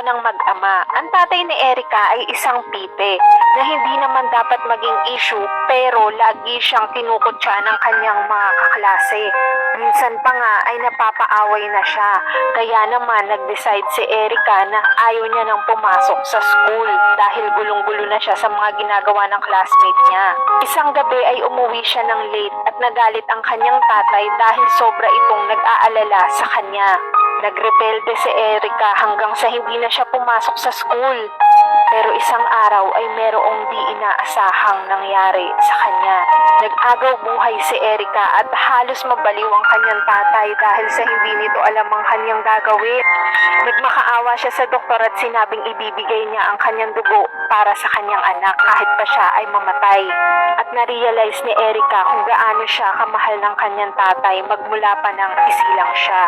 ng mag-ama. Ang tatay ni Erica ay isang pipe na hindi naman dapat maging issue pero lagi siyang kinukutya ng kanyang mga kaklase. Minsan pa nga ay napapaaway na siya. Kaya naman nag-decide si Erica na ayaw niya nang pumasok sa school dahil gulong-gulo na siya sa mga ginagawa ng classmate niya. Isang gabi ay umuwi siya ng late at nagalit ang kanyang tatay dahil sobra itong nag-aalala sa kanya. Nagrebelde si Erica hanggang sa hindi na siya pumasok sa school. Pero isang araw ay merong di inaasahang nangyari sa kanya. Nag-agaw buhay si Erica at halos mabaliw ang kanyang tatay dahil sa hindi nito alam ang kanyang gagawin. Nagmakaawa siya sa doktor at sinabing ibibigay niya ang kanyang dugo para sa kanyang anak kahit pa siya ay mamatay. At na-realize ni Erica kung gaano siya kamahal ng kanyang tatay magmula pa nang isilang siya.